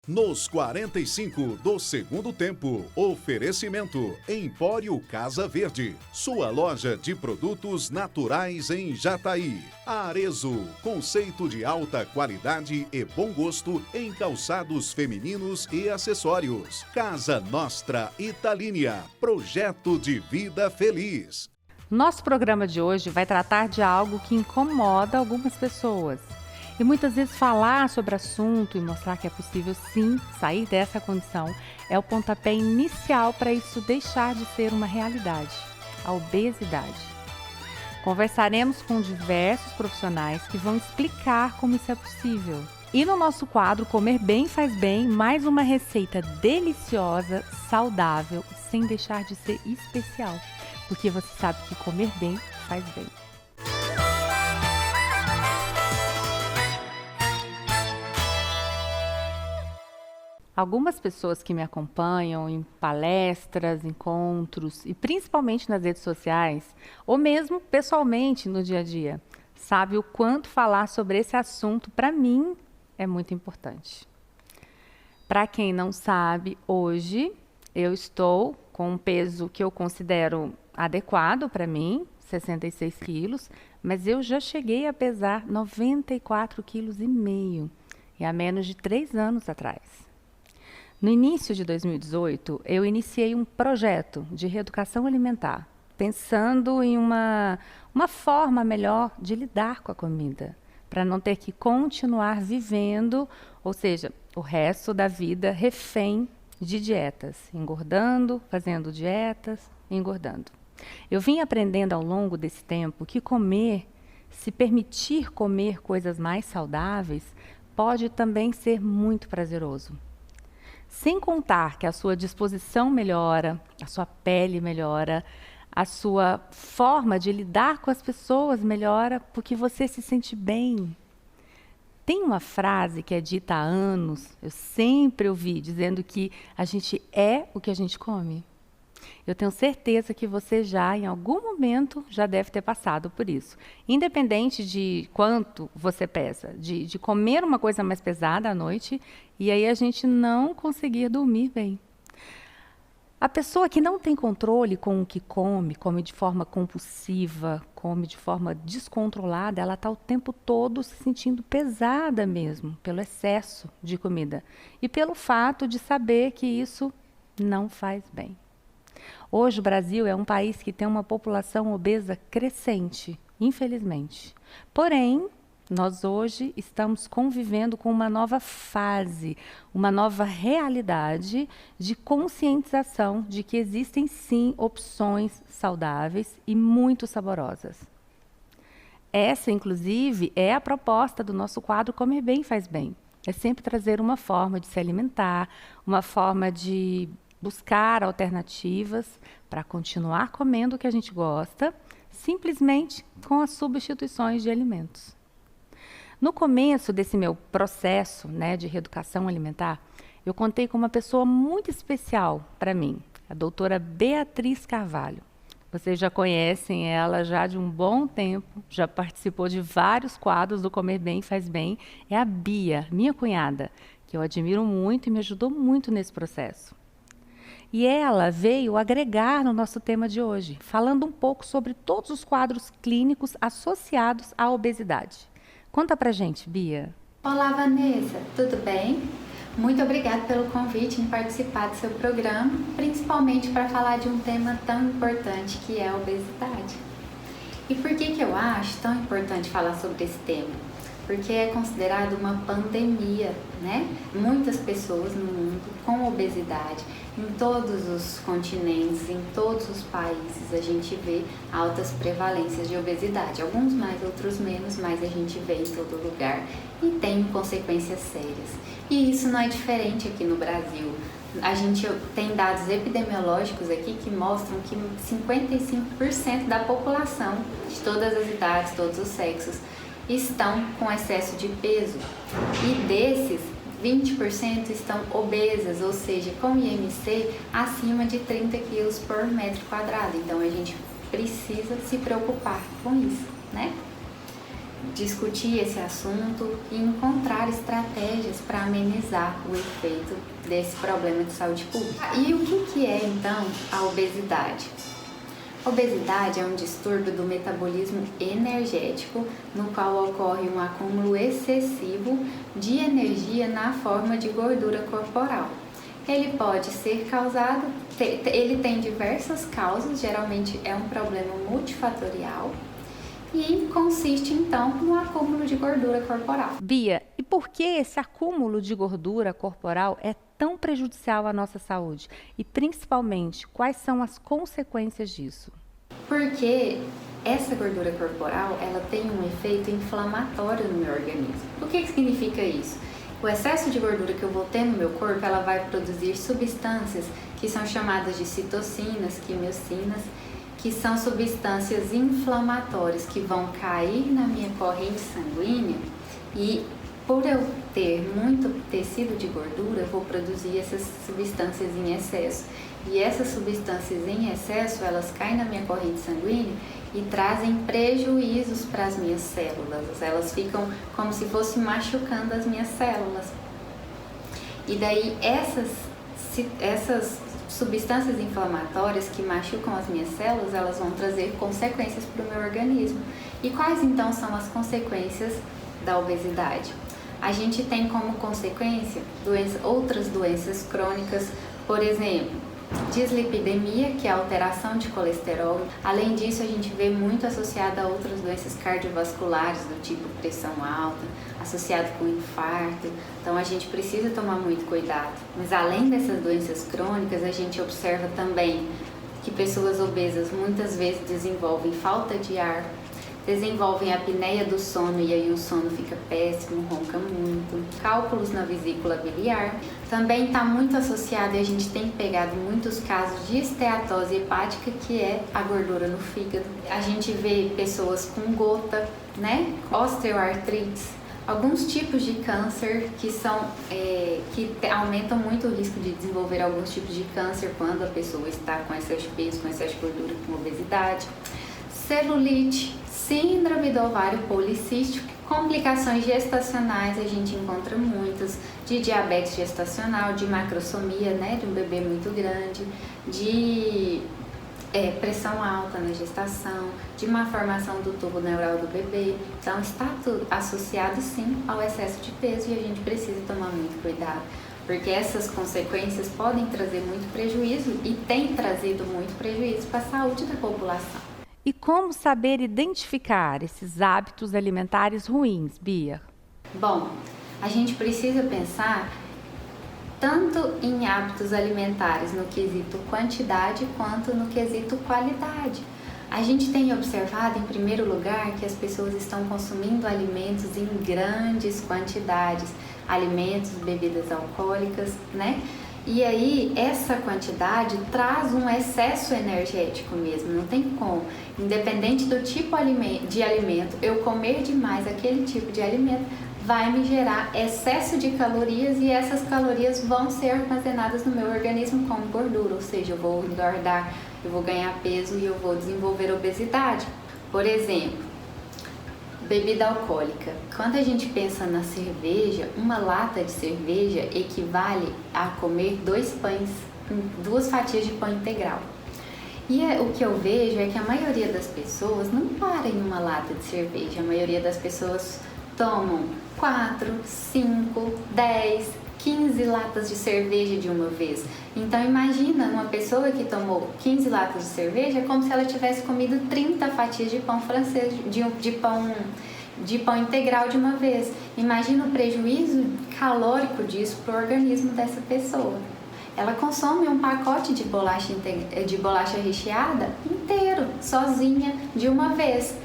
Nos 45 do segundo tempo, oferecimento Empório Casa Verde, sua loja de produtos naturais em Jataí. Arezo, conceito de alta qualidade e bom gosto em calçados femininos e acessórios. Casa Nostra Italínia, projeto de vida feliz. Nosso programa de hoje vai tratar de algo que incomoda algumas pessoas. E muitas vezes falar sobre o assunto e mostrar que é possível sim sair dessa condição é o pontapé inicial para isso deixar de ser uma realidade, a obesidade. Conversaremos com diversos profissionais que vão explicar como isso é possível. E no nosso quadro Comer Bem Faz Bem, mais uma receita deliciosa, saudável, sem deixar de ser especial. Porque você sabe que comer bem faz bem. Algumas pessoas que me acompanham em palestras, encontros e principalmente nas redes sociais, ou mesmo pessoalmente no dia a dia, sabem o quanto falar sobre esse assunto para mim é muito importante. Para quem não sabe, hoje eu estou com um peso que eu considero adequado para mim, 66 quilos, mas eu já cheguei a pesar 94,5 quilos e há menos de 3 anos atrás. No início de 2018, eu iniciei um projeto de reeducação alimentar, pensando em uma forma melhor de lidar com a comida, para não ter que continuar vivendo, ou seja, o resto da vida refém de dietas, engordando, fazendo dietas, engordando. Eu vim aprendendo ao longo desse tempo que comer, se permitir comer coisas mais saudáveis, pode também ser muito prazeroso. Sem contar que a sua disposição melhora, a sua pele melhora, a sua forma de lidar com as pessoas melhora porque você se sente bem. Tem uma frase que é dita há anos, eu sempre ouvi, dizendo que a gente é o que a gente come. Eu tenho certeza que você já, em algum momento, já deve ter passado por isso. Independente de quanto você pesa, de comer uma coisa mais pesada à noite e aí a gente não conseguir dormir bem. A pessoa que não tem controle com o que come, come de forma compulsiva, come de forma descontrolada, ela está o tempo todo se sentindo pesada mesmo, pelo excesso de comida e pelo fato de saber que isso não faz bem. Hoje o Brasil é um país que tem uma população obesa crescente, infelizmente. Porém, nós hoje estamos convivendo com uma nova fase, uma nova realidade de conscientização de que existem sim opções saudáveis e muito saborosas. Essa, inclusive, é a proposta do nosso quadro Comer Bem Faz Bem. É sempre trazer uma forma de se alimentar, uma forma de buscar alternativas para continuar comendo o que a gente gosta, simplesmente com as substituições de alimentos. No começo desse meu processo, de reeducação alimentar, eu contei com uma pessoa muito especial para mim, a doutora Beatriz Carvalho. Vocês já conhecem ela já de um bom tempo, já participou de vários quadros do Comer Bem Faz Bem. É a Bia, minha cunhada, que eu admiro muito e me ajudou muito nesse processo. E ela veio agregar no nosso tema de hoje, falando um pouco sobre todos os quadros clínicos associados à obesidade. Conta pra gente, Bia. Olá, Vanessa, tudo bem? Muito obrigada pelo convite em participar do seu programa, principalmente para falar de um tema tão importante que é a obesidade. E por que eu acho tão importante falar sobre esse tema? Porque é considerado uma pandemia, Muitas pessoas no mundo com obesidade, em todos os continentes, em todos os países, a gente vê altas prevalências de obesidade. Alguns mais, outros menos, mas a gente vê em todo lugar e tem consequências sérias. E isso não é diferente aqui no Brasil. A gente tem dados epidemiológicos aqui que mostram que 55% da população, de todas as idades, todos os sexos, estão com excesso de peso e desses 20% estão obesas, ou seja, com IMC acima de 30 quilos por metro quadrado. Então a gente precisa se preocupar com isso, discutir esse assunto e encontrar estratégias para amenizar o efeito desse problema de saúde pública. E o que é então a obesidade? A obesidade é um distúrbio do metabolismo energético, no qual ocorre um acúmulo excessivo de energia na forma de gordura corporal. Ele pode ser causado, ele tem diversas causas, geralmente é um problema multifatorial e consiste então no acúmulo de gordura corporal. Bia, e por que esse acúmulo de gordura corporal é tão prejudicial à nossa saúde? E principalmente, quais são as consequências disso? Porque essa gordura corporal, ela tem um efeito inflamatório no meu organismo. O que significa isso? O excesso de gordura que eu vou ter no meu corpo, ela vai produzir substâncias que são chamadas de citocinas, quimiocinas, que são substâncias inflamatórias que vão cair na minha corrente sanguínea e por eu ter muito tecido de gordura, eu vou produzir essas substâncias em excesso. E essas substâncias em excesso, elas caem na minha corrente sanguínea e trazem prejuízos para as minhas células. Elas ficam como se fossem machucando as minhas células. E daí essas substâncias inflamatórias que machucam as minhas células, elas vão trazer consequências para o meu organismo. E quais então são as consequências da obesidade? A gente tem como consequência outras doenças crônicas, por exemplo, dislipidemia, que é a alteração de colesterol. Além disso, a gente vê muito associada a outras doenças cardiovasculares, do tipo pressão alta, associado com infarto. Então, a gente precisa tomar muito cuidado. Mas além dessas doenças crônicas, a gente observa também que pessoas obesas muitas vezes desenvolvem falta de ar, desenvolvem a apneia do sono e aí o sono fica péssimo, ronca muito, cálculos na vesícula biliar. Também está muito associado, e a gente tem pegado muitos casos de esteatose hepática, que é a gordura no fígado. A gente vê pessoas com gota, né? Osteoartrite, alguns tipos de câncer que aumentam muito o risco de desenvolver alguns tipos de câncer quando a pessoa está com excesso de peso, com excesso de gordura, com obesidade. Celulite, síndrome do ovário policístico, complicações gestacionais, a gente encontra muitas, de diabetes gestacional, de macrosomia, né, de um bebê muito grande, de pressão alta na gestação, de má formação do tubo neural do bebê. Então está tudo associado sim ao excesso de peso e a gente precisa tomar muito cuidado, porque essas consequências podem trazer muito prejuízo e têm trazido muito prejuízo para a saúde da população. E como saber identificar esses hábitos alimentares ruins, Bia? Bom, a gente precisa pensar tanto em hábitos alimentares no quesito quantidade quanto no quesito qualidade. A gente tem observado, em primeiro lugar, que as pessoas estão consumindo alimentos em grandes quantidades, alimentos, bebidas alcoólicas, né? E aí, essa quantidade traz um excesso energético mesmo, não tem como. Independente do tipo de alimento, eu comer demais aquele tipo de alimento vai me gerar excesso de calorias e essas calorias vão ser armazenadas no meu organismo como gordura, ou seja, eu vou engordar, eu vou ganhar peso e eu vou desenvolver obesidade. Por exemplo, bebida alcoólica. Quando a gente pensa na cerveja, uma lata de cerveja equivale a comer 2 pães, 2 fatias de pão integral. E o que eu vejo é que a maioria das pessoas não para em uma lata de cerveja. A maioria das pessoas tomam 4, 5, 10, 15 latas de cerveja de uma vez. Então imagina uma pessoa que tomou 15 latas de cerveja como se ela tivesse comido 30 fatias de pão francês, de pão integral de uma vez. Imagina o prejuízo calórico disso para o organismo dessa pessoa. Ela consome um pacote de bolacha recheada inteiro, sozinha, de uma vez.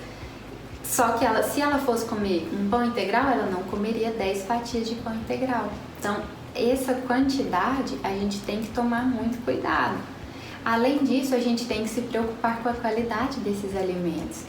Só que se ela fosse comer um pão integral, ela não comeria 10 fatias de pão integral. Então, essa quantidade a gente tem que tomar muito cuidado. Além disso, a gente tem que se preocupar com a qualidade desses alimentos.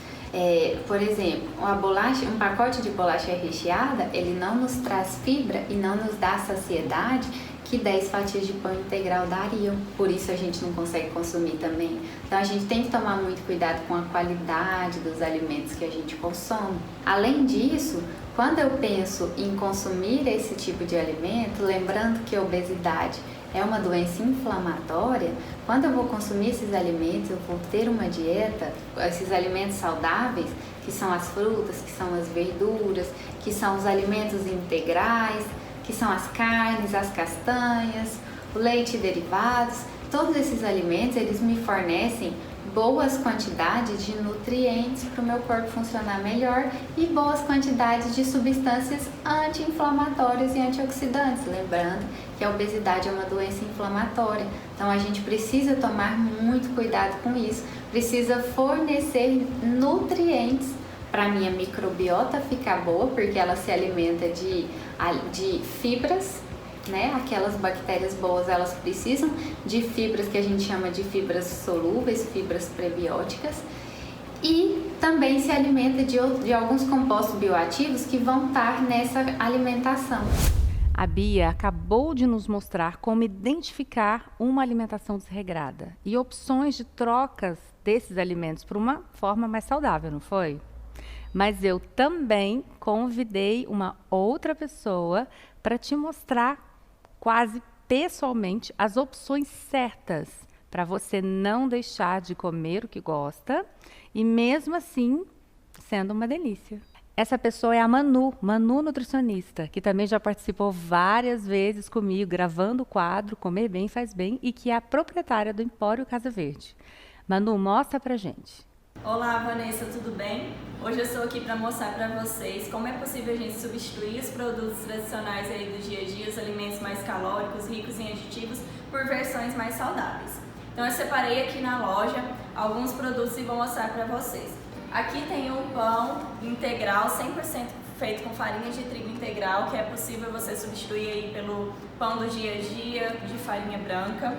Por exemplo, um pacote de bolacha recheada, ele não nos traz fibra e não nos dá a saciedade que que 10 fatias de pão integral dariam. Por isso a gente não consegue consumir também. Então a gente tem que tomar muito cuidado com a qualidade dos alimentos que a gente consome. Além disso, quando eu penso em consumir esse tipo de alimento, lembrando que a obesidade é uma doença inflamatória, quando eu vou consumir esses alimentos, eu vou ter uma dieta, esses alimentos saudáveis, que são as frutas, que são as verduras, que são os alimentos integrais, que são as carnes, as castanhas, o leite e derivados. Todos esses alimentos, eles me fornecem boas quantidades de nutrientes para o meu corpo funcionar melhor e boas quantidades de substâncias anti-inflamatórias e antioxidantes. Lembrando que a obesidade é uma doença inflamatória, então a gente precisa tomar muito cuidado com isso, precisa fornecer nutrientes para a minha microbiota ficar boa, porque ela se alimenta de fibras, né? Aquelas bactérias boas, elas precisam de fibras que a gente chama de fibras solúveis, fibras prebióticas, e também se alimenta de alguns compostos bioativos que vão estar nessa alimentação. A Bia acabou de nos mostrar como identificar uma alimentação desregrada e opções de trocas desses alimentos para uma forma mais saudável, não foi? Mas eu também convidei uma outra pessoa para te mostrar quase pessoalmente as opções certas para você não deixar de comer o que gosta e mesmo assim sendo uma delícia. Essa pessoa é a Manu nutricionista, que também já participou várias vezes comigo gravando o quadro Comer Bem Faz Bem e que é a proprietária do Empório Casa Verde. Manu, mostra pra gente. Olá, Vanessa, tudo bem? Hoje eu estou aqui para mostrar para vocês como é possível a gente substituir os produtos tradicionais aí do dia a dia, os alimentos mais calóricos, ricos em aditivos, por versões mais saudáveis. Então eu separei aqui na loja alguns produtos e vou mostrar para vocês. Aqui tem um pão integral 100% feito com farinha de trigo integral, que é possível você substituir aí pelo pão do dia a dia de farinha branca.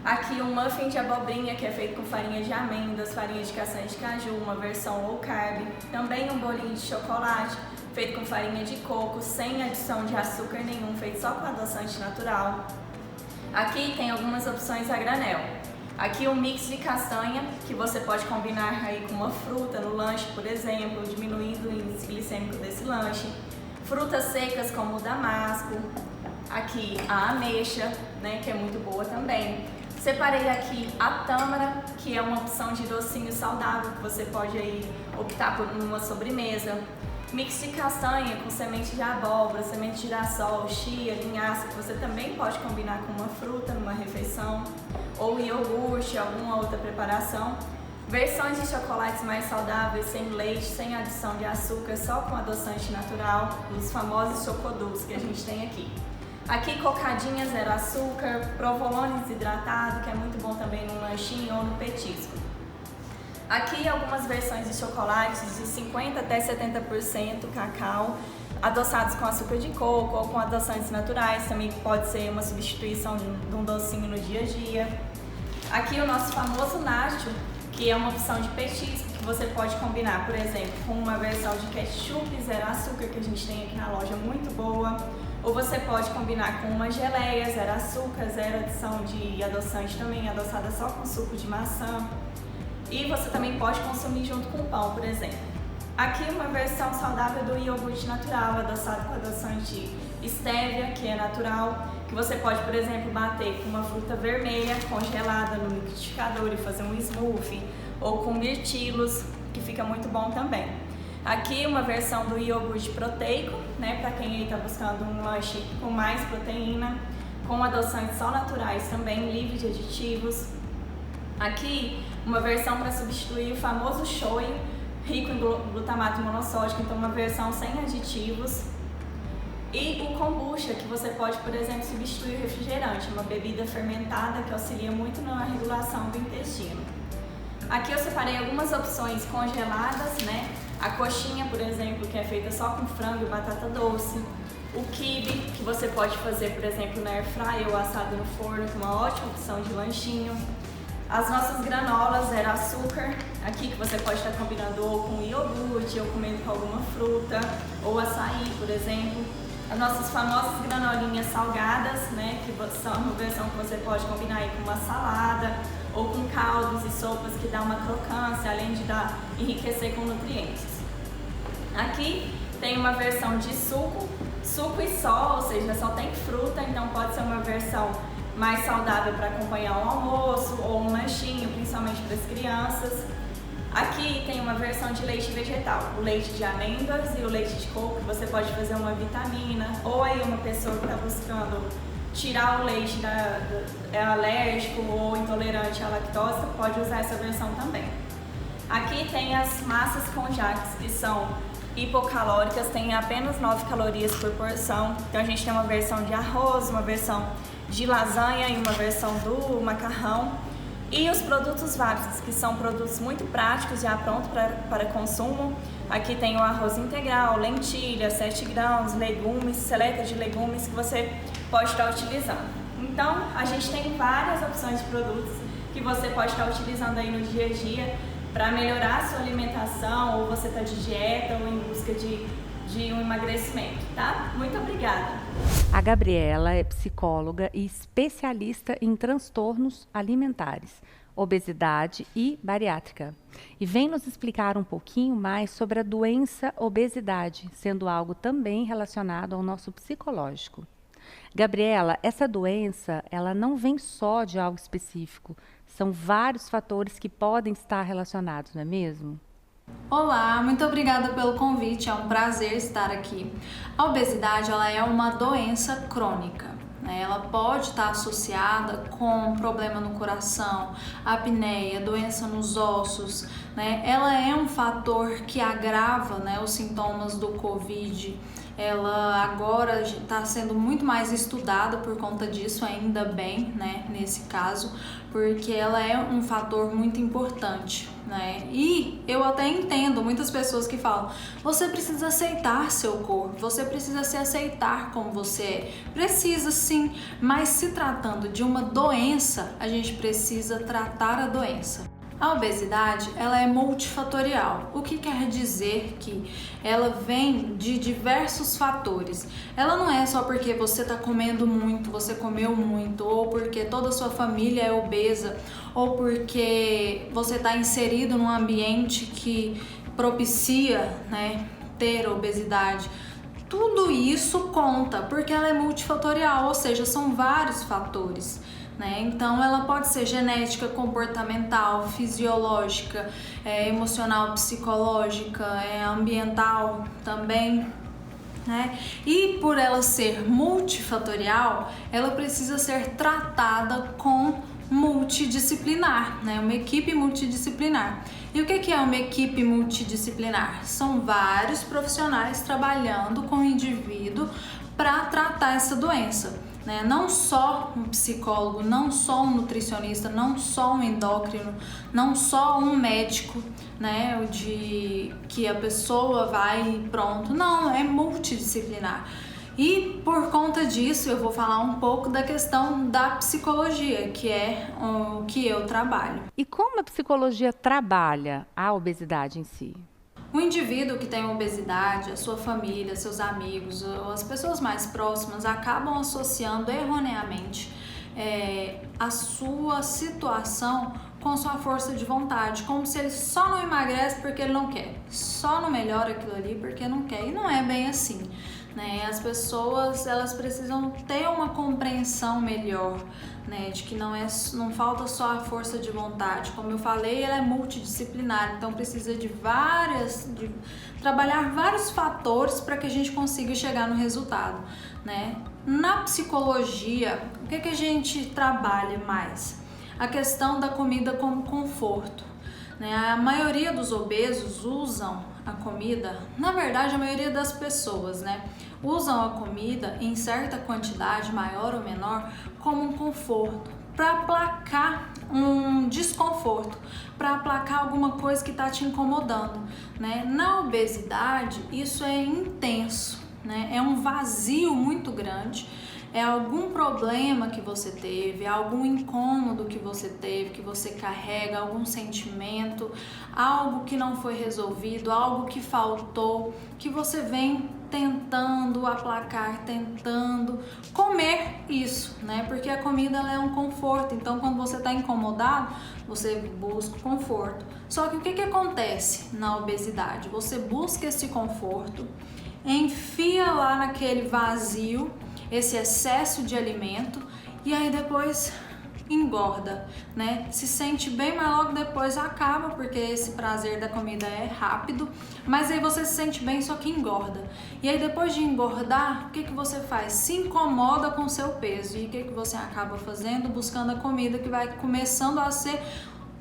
Aqui um muffin de abobrinha, que é feito com farinha de amêndoas, farinha de castanha de caju, uma versão low carb. Também um bolinho de chocolate, feito com farinha de coco, sem adição de açúcar nenhum, feito só com adoçante natural. Aqui tem algumas opções a granel. Aqui um mix de castanha, que você pode combinar aí com uma fruta no lanche, por exemplo, diminuindo o índice glicêmico desse lanche. Frutas secas como o damasco. Aqui a ameixa, né, que é muito boa também. Separei aqui a tâmara, que é uma opção de docinho saudável, que você pode aí optar por uma sobremesa. Mix de castanha com semente de abóbora, semente de girassol, chia, linhaça, que você também pode combinar com uma fruta numa refeição, ou iogurte, alguma outra preparação. Versões de chocolates mais saudáveis, sem leite, sem adição de açúcar, só com adoçante natural, os famosos chocodulces que a gente tem aqui. Aqui cocadinha zero açúcar, provolone desidratado, que é muito bom também no lanchinho ou no petisco. Aqui algumas versões de chocolates de 50% até 70% cacau, adoçados com açúcar de coco ou com adoçantes naturais, também pode ser uma substituição de um docinho no dia a dia. Aqui o nosso famoso nacho, que é uma opção de petisco que você pode combinar, por exemplo, com uma versão de ketchup zero açúcar que a gente tem aqui na loja, muito boa. Ou você pode combinar com uma geleia zero açúcar, zero adição de adoçante também, adoçada só com suco de maçã. E você também pode consumir junto com pão, por exemplo. Aqui uma versão saudável do iogurte natural, adoçado com adoçante stevia, que é natural, que você pode, por exemplo, bater com uma fruta vermelha congelada no liquidificador e fazer um smoothie, ou com mirtilos, que fica muito bom também. Aqui uma versão do iogurte proteico, né, para quem está buscando um lanche com mais proteína, com adoçantes só naturais também, livre de aditivos. Aqui uma versão para substituir o famoso shoyu, rico em glutamato monossódico, então uma versão sem aditivos. E o kombucha, que você pode, por exemplo, substituir o refrigerante, uma bebida fermentada que auxilia muito na regulação do intestino. Aqui eu separei algumas opções congeladas, né? A coxinha, por exemplo, que é feita só com frango e batata doce. O quibe, que você pode fazer, por exemplo, na air fryer ou assado no forno, que é uma ótima opção de lanchinho. As nossas granolas zero açúcar, aqui que você pode estar combinando ou com iogurte, ou comendo com alguma fruta, ou açaí, por exemplo. as nossas famosas granolinhas salgadas, né, que são uma versão que você pode combinar aí com uma salada ou com caldos e sopas que dá uma crocância, além de enriquecer com nutrientes. Aqui tem uma versão de suco e só, ou seja, só tem fruta, então pode ser uma versão mais saudável para acompanhar um almoço ou um lanchinho, principalmente para as crianças. Aqui tem uma versão de leite vegetal, o leite de amêndoas e o leite de coco, que você pode fazer uma vitamina, ou aí uma pessoa que está buscando tirar o leite, é alérgico ou intolerante à lactose, pode usar essa versão também. Aqui tem as massas conjacques, que são hipocalóricas, tem apenas 9 calorias por porção. Então a gente tem uma versão de arroz, uma versão de lasanha e uma versão do macarrão. E os produtos VAPS, que são produtos muito práticos, já prontos para consumo. Aqui tem o arroz integral, lentilha, 7 grãos, legumes, seleta de legumes que você pode estar utilizando. Então, a gente tem várias opções de produtos que você pode estar utilizando aí no dia a dia para melhorar a sua alimentação, ou você está de dieta ou em busca de um emagrecimento, tá? Muito obrigada! A Gabriela é psicóloga e especialista em transtornos alimentares, obesidade e bariátrica. E vem nos explicar um pouquinho mais sobre a doença obesidade, sendo algo também relacionado ao nosso psicológico. Gabriela, essa doença, ela não vem só de algo específico, são vários fatores que podem estar relacionados, não é mesmo? Olá, muito obrigada pelo convite, é um prazer estar aqui. A obesidade ela é uma doença crônica, né? Ela pode estar associada com problema no coração, apneia, doença nos ossos, né? Ela é um fator que agrava, né, os sintomas do Covid. Ela agora está sendo muito mais estudada por conta disso, ainda bem, né, nesse caso, porque ela é um fator muito importante, né? E eu até entendo muitas pessoas que falam: você precisa aceitar seu corpo, você precisa se aceitar como você é. Precisa sim, mas se tratando de uma doença, a gente precisa tratar a doença. A obesidade, ela é multifatorial, o que quer dizer que ela vem de diversos fatores. Ela não é só porque você está comendo muito, você comeu muito, ou porque toda a sua família é obesa, ou porque você está inserido num ambiente que propicia, né, ter obesidade. Tudo isso conta, porque ela é multifatorial, ou seja, são vários fatores. Então ela pode ser genética, comportamental, fisiológica, emocional, psicológica, ambiental também, né? E por ela ser multifatorial, ela precisa ser tratada com multidisciplinar, né? Uma equipe multidisciplinar. E o que é uma equipe multidisciplinar? São vários profissionais trabalhando com o indivíduo para tratar essa doença. Não só um psicólogo, não só um nutricionista, não só um endócrino, não só um médico, né, de que a pessoa vai e pronto. Não, é multidisciplinar. E por conta disso eu vou falar um pouco da questão da psicologia, que é o que eu trabalho. E como a psicologia trabalha a obesidade em si? O indivíduo que tem obesidade, a sua família, seus amigos, ou as pessoas mais próximas acabam associando erroneamente a sua situação com sua força de vontade, como se ele só não emagrece porque ele não quer, só não melhora aquilo ali porque não quer, e não é bem assim, né? As pessoas, elas precisam ter uma compreensão melhor, né, de que não falta só a força de vontade. Como eu falei, ela é multidisciplinar, então precisa de trabalhar vários fatores para que a gente consiga chegar no resultado, né? Na psicologia, o que a gente trabalha mais? A questão da comida como conforto, né? A maioria dos obesos usam a comida, na verdade a maioria das pessoas, né, usam a comida em certa quantidade, maior ou menor, como um conforto, para aplacar um desconforto, para aplacar alguma coisa que está te incomodando, né? Na obesidade isso é intenso, né? É um vazio muito grande. É algum problema que você teve, algum incômodo que você teve, que você carrega, algum sentimento, algo que não foi resolvido, algo que faltou, que você vem tentando aplacar, tentando comer isso, né? Porque a comida ela é um conforto, então quando você está incomodado, você busca conforto. Só que o que acontece na obesidade? Você busca esse conforto, enfia lá naquele vazio, esse excesso de alimento, e aí depois engorda, né? Se sente bem, mas logo depois acaba, porque esse prazer da comida é rápido, mas aí você se sente bem, só que engorda. E aí depois de engordar, o que você faz? Se incomoda com o seu peso. E o que você acaba fazendo? Buscando a comida que vai começando a ser,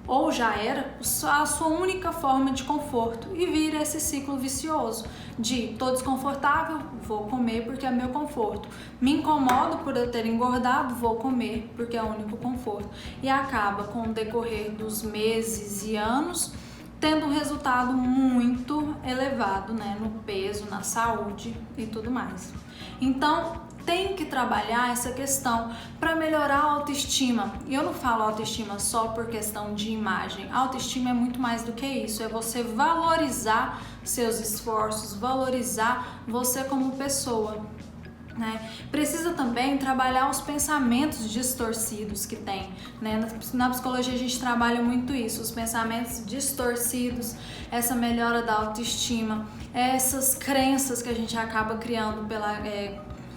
ou já era, a sua única forma de conforto, e vira esse ciclo vicioso de tô desconfortável, vou comer porque é meu conforto, me incomodo por eu ter engordado, vou comer porque é o único conforto, e acaba com o decorrer dos meses e anos tendo um resultado muito elevado, né, no peso, na saúde e tudo mais. Então tem que trabalhar essa questão para melhorar a autoestima. E eu não falo autoestima só por questão de imagem. A autoestima é muito mais do que isso. É você valorizar seus esforços, valorizar você como pessoa, né? Precisa também trabalhar os pensamentos distorcidos que tem, né? Na psicologia a gente trabalha muito isso, os pensamentos distorcidos, essa melhora da autoestima, essas crenças que a gente acaba criando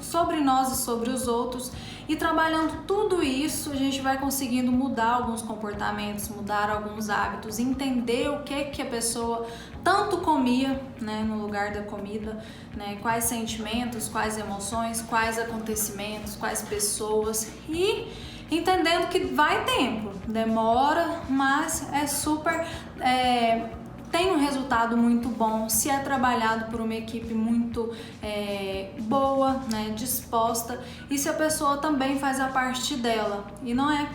sobre nós e sobre os outros, e trabalhando tudo isso a gente vai conseguindo mudar alguns comportamentos, mudar alguns hábitos, entender o que a pessoa tanto comia, né, no lugar da comida, né, quais sentimentos, quais emoções, quais acontecimentos, quais pessoas, e entendendo que vai tempo, demora, mas é super... tem um resultado muito bom se é trabalhado por uma equipe muito boa, né, disposta, e se a pessoa também faz a parte dela, e não é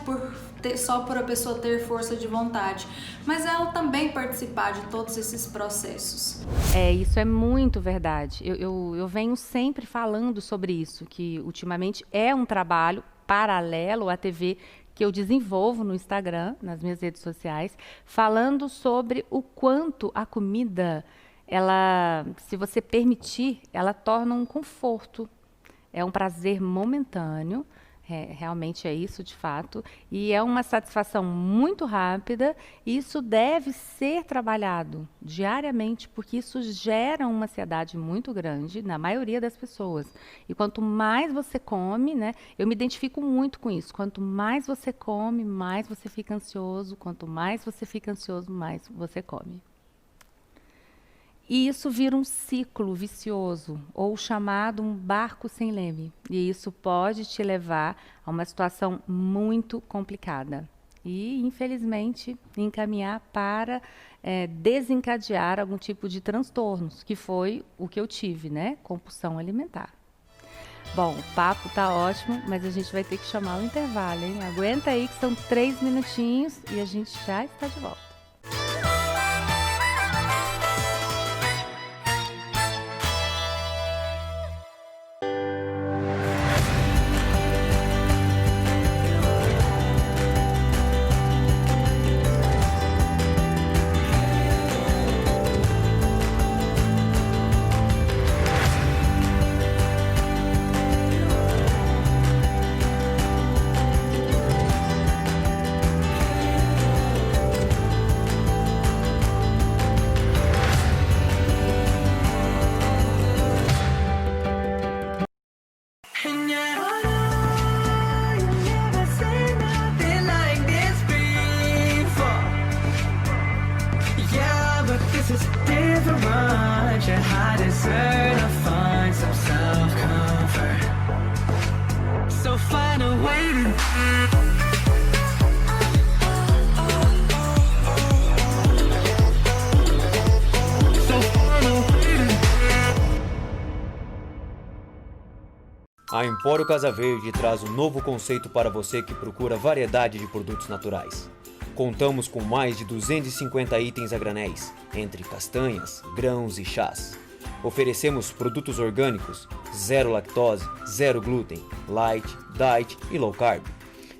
só por a pessoa ter força de vontade, mas ela também participar de todos esses processos. Isso é muito verdade. Eu venho sempre falando sobre isso, que ultimamente é um trabalho paralelo à TV que eu desenvolvo no Instagram, nas minhas redes sociais, falando sobre o quanto a comida, ela, se você permitir, ela torna um conforto. É um prazer momentâneo, realmente é isso de fato, e é uma satisfação muito rápida, e isso deve ser trabalhado diariamente, porque isso gera uma ansiedade muito grande na maioria das pessoas. E quanto mais você come, né, eu me identifico muito com isso, quanto mais você come, mais você fica ansioso, quanto mais você fica ansioso, mais você come. E isso vira um ciclo vicioso, ou chamado um barco sem leme. E isso pode te levar a uma situação muito complicada. E, infelizmente, encaminhar para desencadear algum tipo de transtornos, que foi o que eu tive, né? Compulsão alimentar. Bom, o papo tá ótimo, mas a gente vai ter que chamar o intervalo, hein? Aguenta aí que são 3 minutinhos e a gente já está de volta. A Empório Casa Verde traz um novo conceito para você que procura variedade de produtos naturais. Contamos com mais de 250 itens a granéis, entre castanhas, grãos e chás. Oferecemos produtos orgânicos, zero lactose, zero glúten, light, diet e low carb.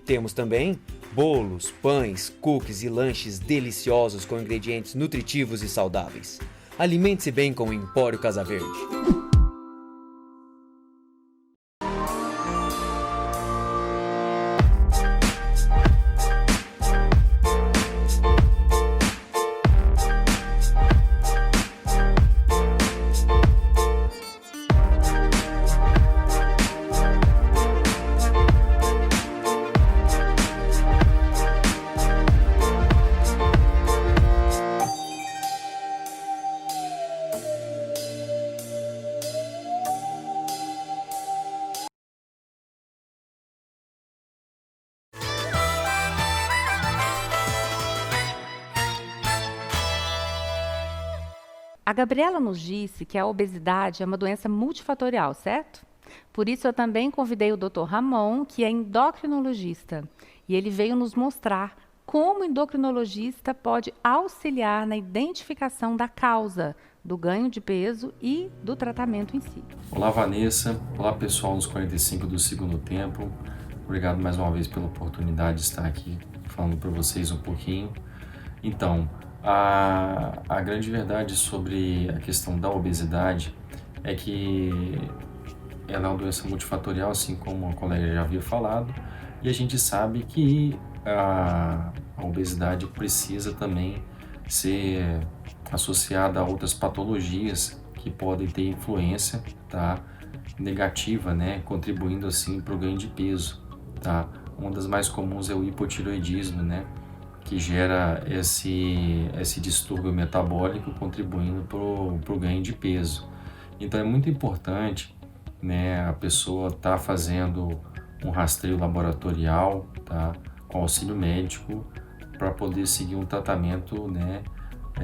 Temos também bolos, pães, cookies e lanches deliciosos com ingredientes nutritivos e saudáveis. Alimente-se bem com o Empório Casa Verde. A Gabriela nos disse que a obesidade é uma doença multifatorial, certo? Por isso eu também convidei o Dr. Ramon, que é endocrinologista, e ele veio nos mostrar como o endocrinologista pode auxiliar na identificação da causa do ganho de peso e do tratamento em si. Olá, Vanessa. Olá, pessoal dos 45 do segundo tempo. Obrigado mais uma vez pela oportunidade de estar aqui falando para vocês um pouquinho. Então, a grande verdade sobre a questão da obesidade é que ela é uma doença multifatorial, assim como a colega já havia falado, e a gente sabe que a obesidade precisa também ser associada a outras patologias que podem ter influência, tá, negativa, né, contribuindo assim para o ganho de peso, tá? Uma das mais comuns é o hipotireoidismo, né, que gera esse distúrbio metabólico contribuindo para o ganho de peso. Então é muito importante, né, a pessoa estar fazendo um rastreio laboratorial, tá, com auxílio médico, para poder seguir um tratamento, né,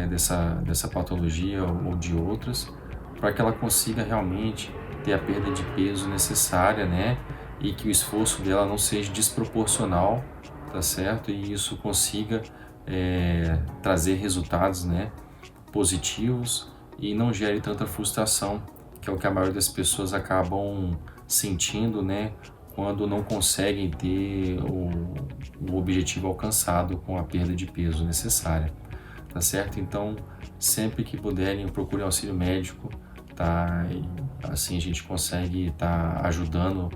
dessa patologia ou de outras, para que ela consiga realmente ter a perda de peso necessária, né, e que o esforço dela não seja desproporcional, tá certo? E isso consiga trazer resultados, né, positivos e não gere tanta frustração, que é o que a maioria das pessoas acabam sentindo, né, quando não conseguem ter o objetivo alcançado com a perda de peso necessária, tá certo? Então, sempre que puderem, procurem auxílio médico, tá? E assim a gente consegue estar ajudando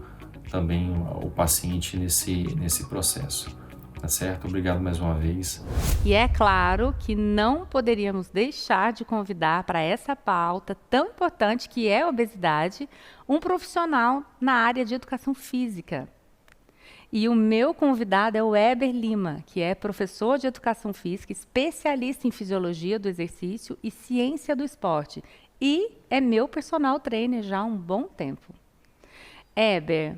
também o paciente nesse processo, tá certo? Obrigado mais uma vez. E é claro que não poderíamos deixar de convidar para essa pauta tão importante que é a obesidade, um profissional na área de educação física. E o meu convidado é o Weber Lima, que é professor de educação física, especialista em fisiologia do exercício e ciência do esporte. E é meu personal trainer já há um bom tempo. Weber,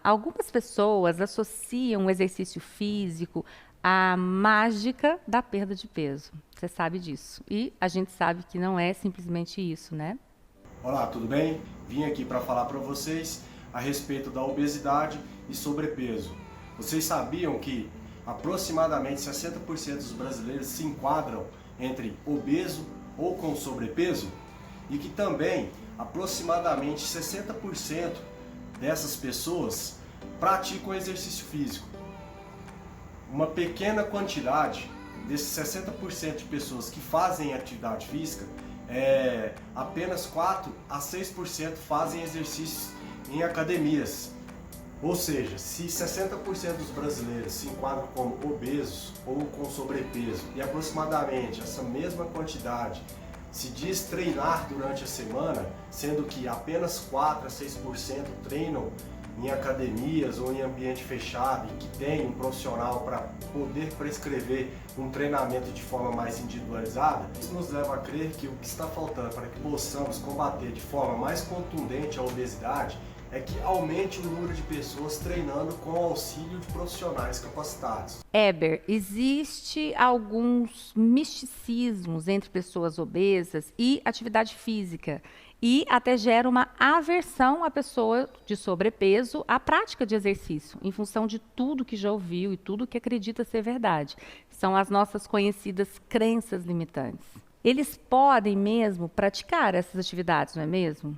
algumas pessoas associam o exercício físico à mágica da perda de peso. Você sabe disso. E a gente sabe que não é simplesmente isso, né? Olá, tudo bem? Vim aqui para falar para vocês a respeito da obesidade e sobrepeso. Vocês sabiam que aproximadamente 60% dos brasileiros se enquadram entre obeso ou com sobrepeso? E que também aproximadamente 60% dessas pessoas praticam exercício físico. Uma pequena quantidade desses 60% de pessoas que fazem atividade física, apenas 4 a 6% fazem exercícios em academias. Ou seja, se 60% dos brasileiros se enquadram como obesos ou com sobrepeso e aproximadamente essa mesma quantidade se diz treinar durante a semana, sendo que apenas 4 a 6% treinam em academias ou em ambiente fechado e que tem um profissional para poder prescrever um treinamento de forma mais individualizada, isso nos leva a crer que o que está faltando para que possamos combater de forma mais contundente a obesidade é que aumente o número de pessoas treinando com o auxílio de profissionais capacitados. Weber, existe alguns misticismos entre pessoas obesas e atividade física e até gera uma aversão à pessoa de sobrepeso à prática de exercício, em função de tudo que já ouviu e tudo que acredita ser verdade. São as nossas conhecidas crenças limitantes. Eles podem mesmo praticar essas atividades, não é mesmo?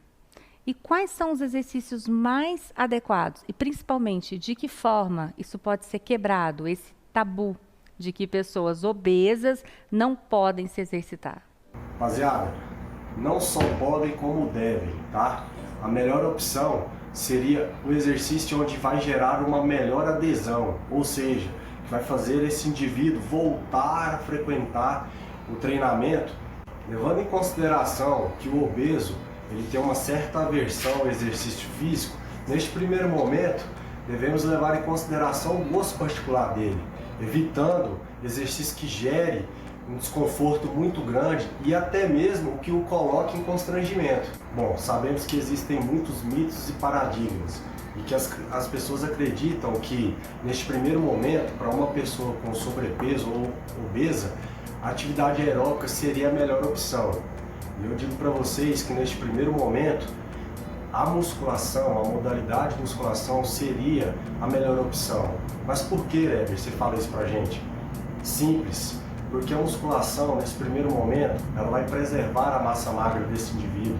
E quais são os exercícios mais adequados? E, principalmente, de que forma isso pode ser quebrado, esse tabu de que pessoas obesas não podem se exercitar? Rapaziada, não só podem como devem, tá? A melhor opção seria o exercício onde vai gerar uma melhor adesão, ou seja, que vai fazer esse indivíduo voltar a frequentar o treinamento, levando em consideração que o obeso ele tem uma certa aversão ao exercício físico. Neste primeiro momento, devemos levar em consideração o gosto particular dele, evitando exercício que gere um desconforto muito grande e até mesmo que o coloque em constrangimento. Bom, sabemos que existem muitos mitos e paradigmas e que as pessoas acreditam que, neste primeiro momento, para uma pessoa com sobrepeso ou obesa, a atividade aeróbica seria a melhor opção. E eu digo para vocês que neste primeiro momento, a musculação, a modalidade de musculação seria a melhor opção. Mas por que, Eber, você fala isso pra gente? Simples, porque a musculação, nesse primeiro momento, ela vai preservar a massa magra desse indivíduo.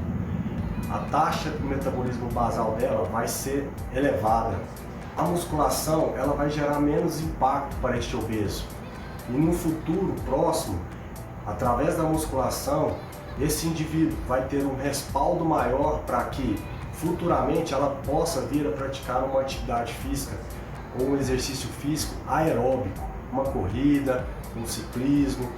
A taxa de metabolismo basal dela vai ser elevada. A musculação, ela vai gerar menos impacto para este obeso. E no futuro próximo, através da musculação, esse indivíduo vai ter um respaldo maior para que futuramente ela possa vir a praticar uma atividade física ou um exercício físico aeróbico, uma corrida, um ciclismo.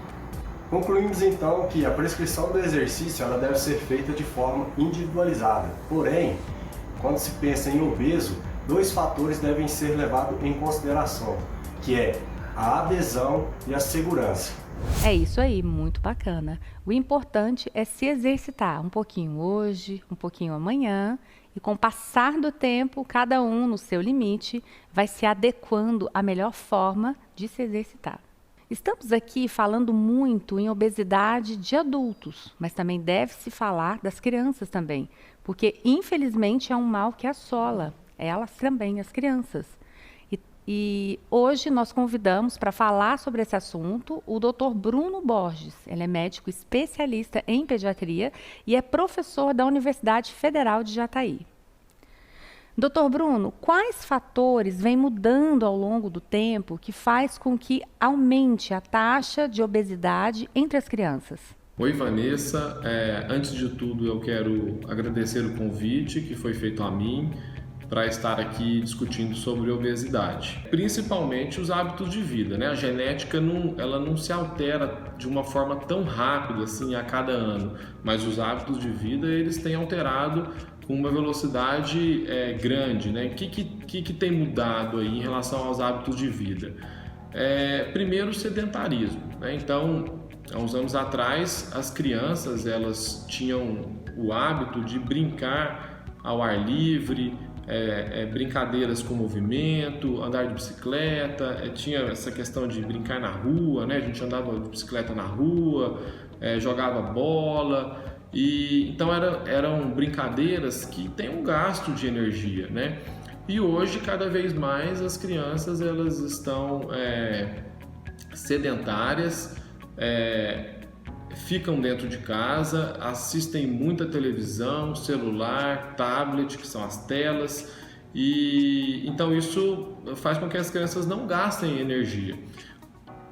Concluímos então que a prescrição do exercício ela deve ser feita de forma individualizada. Porém, quando se pensa em obeso, 2 fatores devem ser levados em consideração, que é a adesão e a segurança. É isso aí, muito bacana. O importante é se exercitar um pouquinho hoje, um pouquinho amanhã, e com o passar do tempo, cada um no seu limite, vai se adequando à melhor forma de se exercitar. Estamos aqui falando muito em obesidade de adultos, mas também deve-se falar das crianças também, porque infelizmente é um mal que assola elas também, as crianças. E hoje nós convidamos para falar sobre esse assunto o Dr. Bruno Borges. Ele é médico especialista em pediatria e é professor da Universidade Federal de Jataí. Dr. Bruno, quais fatores vêm mudando ao longo do tempo que faz com que aumente a taxa de obesidade entre as crianças? Oi, Vanessa. Antes de tudo, eu quero agradecer o convite que foi feito a mim para estar aqui discutindo sobre obesidade. Principalmente os hábitos de vida, né? A genética ela não se altera de uma forma tão rápida assim a cada ano, mas os hábitos de vida eles têm alterado com uma velocidade grande, né? O que tem mudado aí em relação aos hábitos de vida? Primeiro, o sedentarismo, né? Então, há uns anos atrás, as crianças elas tinham o hábito de brincar ao ar livre, brincadeiras com movimento, andar de bicicleta, tinha essa questão de brincar na rua, né? A gente andava de bicicleta na rua, jogava bola, e então eram brincadeiras que têm um gasto de energia, né? E hoje cada vez mais as crianças elas estão sedentárias, ficam dentro de casa, assistem muita televisão, celular, tablet, que são as telas, e então isso faz com que as crianças não gastem energia.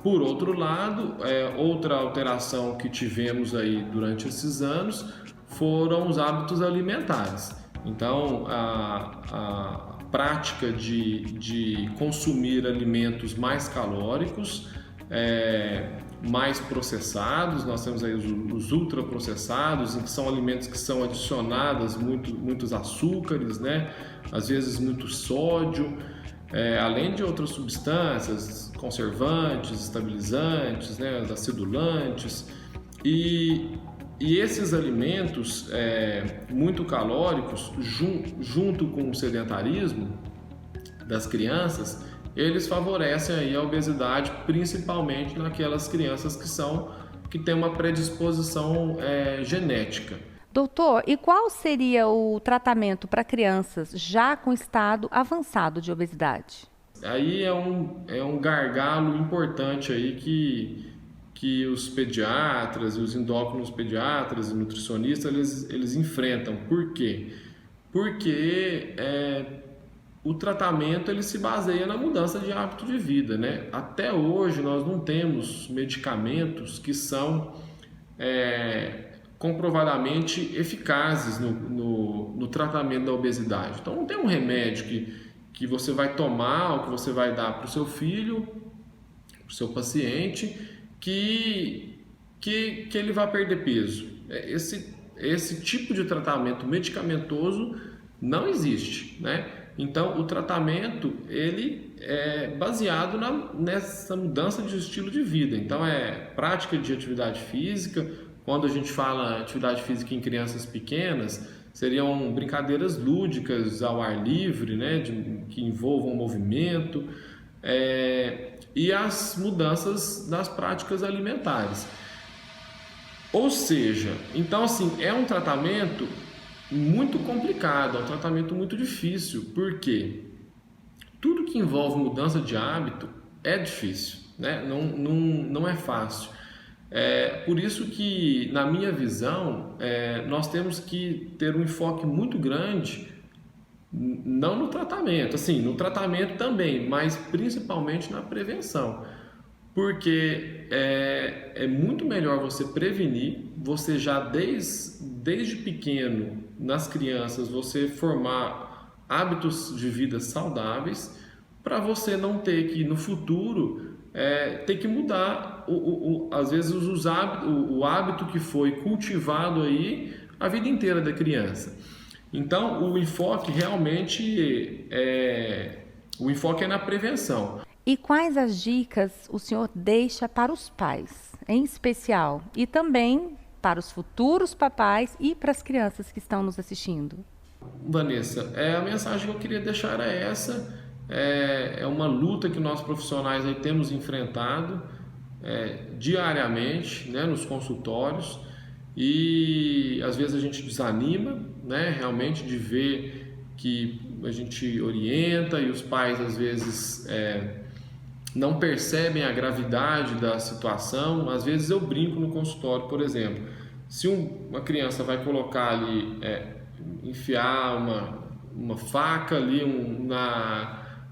Por outro lado, outra alteração que tivemos aí durante esses anos foram os hábitos alimentares. Então, a prática de consumir alimentos mais calóricos, mais processados, nós temos aí os ultraprocessados, que são alimentos que são adicionados muitos açúcares, né? Às vezes muito sódio, além de outras substâncias, conservantes, estabilizantes, né? Acidulantes, e esses alimentos muito calóricos, junto com o sedentarismo das crianças, eles favorecem aí a obesidade, principalmente naquelas crianças que têm uma predisposição genética. Doutor, e qual seria o tratamento para crianças já com estado avançado de obesidade? Aí é um gargalo importante aí que os pediatras e os endócrinos pediatras e nutricionistas eles enfrentam. Por quê? Porque o tratamento ele se baseia na mudança de hábito de vida, né? Até hoje nós não temos medicamentos que são comprovadamente eficazes no tratamento da obesidade. Então não tem um remédio que você vai tomar ou que você vai dar para o seu filho, para o seu paciente, que ele vai perder peso. Esse tipo de tratamento medicamentoso não existe, né? Então, o tratamento ele é baseado nessa mudança de estilo de vida. Então, prática de atividade física. Quando a gente fala atividade física em crianças pequenas, seriam brincadeiras lúdicas ao ar livre, né? Que envolvam movimento. E as mudanças nas práticas alimentares. Ou seja, então assim, é um tratamento muito complicado, é um tratamento muito difícil, porque tudo que envolve mudança de hábito é difícil, né? Não é fácil. Por isso que, na minha visão, nós temos que ter um enfoque muito grande, não no tratamento, assim, no tratamento também, mas principalmente na prevenção. Porque é muito melhor você prevenir, você já desde pequeno, nas crianças, você formar hábitos de vida saudáveis, para você não ter que, no futuro, ter que mudar, às vezes, o hábito que foi cultivado aí a vida inteira da criança. Então, o enfoque realmente o enfoque é na prevenção. E quais as dicas o senhor deixa para os pais, em especial, e também para os futuros papais e para as crianças que estão nos assistindo? Vanessa, a mensagem que eu queria deixar era essa. É uma luta que nós profissionais aí temos enfrentado diariamente, né, nos consultórios, e às vezes a gente desanima, né, realmente de ver que a gente orienta e os pais às vezes não percebem a gravidade da situação. Às vezes eu brinco no consultório, por exemplo, se uma criança vai colocar ali, enfiar uma faca ali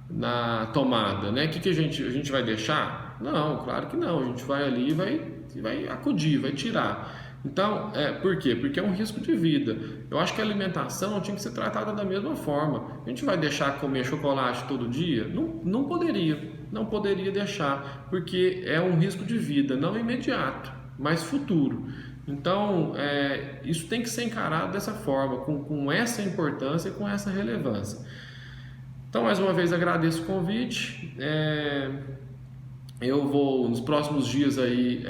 na tomada, né? O que a gente vai deixar? Não, claro que não. A gente vai ali e vai acudir, vai tirar. Então, por quê? Porque é um risco de vida. Eu acho que a alimentação tinha que ser tratada da mesma forma. A gente vai deixar comer chocolate todo dia? Não poderia deixar, porque é um risco de vida, não imediato, mas futuro. Então, isso tem que ser encarado dessa forma, com essa importância e com essa relevância. Então, mais uma vez, agradeço o convite. Eu vou, nos próximos dias aí,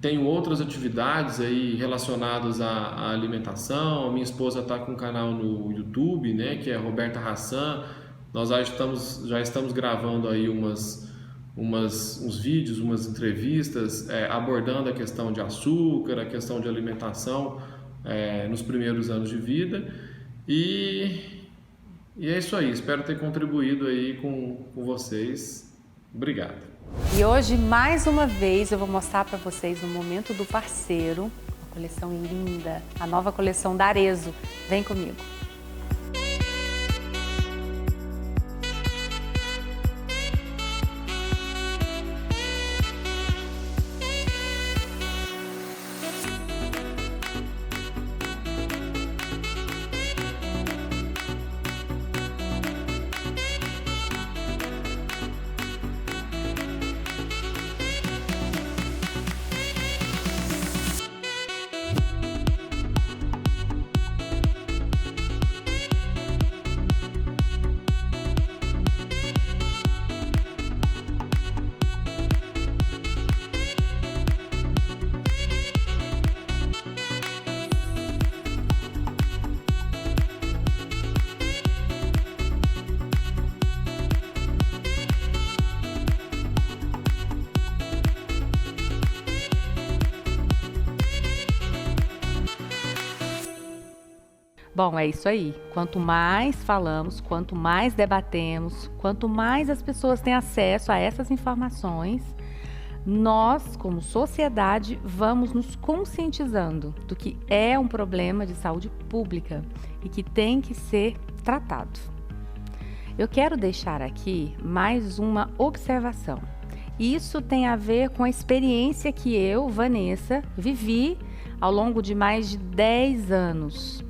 tenho outras atividades aí relacionadas à alimentação. A minha esposa está com um canal no YouTube, né, que é Roberta Hassan. Nós já estamos gravando aí uns vídeos, umas entrevistas abordando a questão de açúcar, a questão de alimentação nos primeiros anos de vida. E é isso aí, espero ter contribuído aí com vocês. Obrigado. E hoje, mais uma vez, eu vou mostrar para vocês no Momento do Parceiro, uma coleção linda, a nova coleção da Arezzo. Vem comigo. Bom, é isso aí. Quanto mais falamos, quanto mais debatemos, quanto mais as pessoas têm acesso a essas informações, nós, como sociedade, vamos nos conscientizando do que é um problema de saúde pública e que tem que ser tratado. Eu quero deixar aqui mais uma observação. Isso tem a ver com a experiência que eu, Vanessa, vivi ao longo de mais de 10 anos.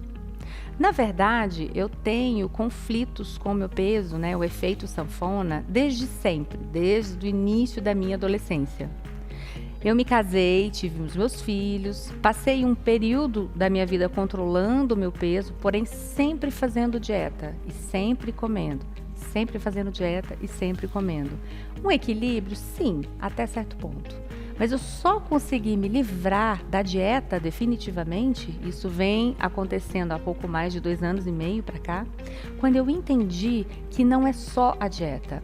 Na verdade, eu tenho conflitos com o meu peso, né, o efeito sanfona, desde sempre, desde o início da minha adolescência. Eu me casei, tive os meus filhos, passei um período da minha vida controlando o meu peso, porém sempre fazendo dieta e sempre comendo, sempre fazendo dieta e sempre comendo. Um equilíbrio, sim, até certo ponto. Mas eu só consegui me livrar da dieta definitivamente, isso vem acontecendo há pouco mais de 2 anos e meio para cá, quando eu entendi que não é só a dieta,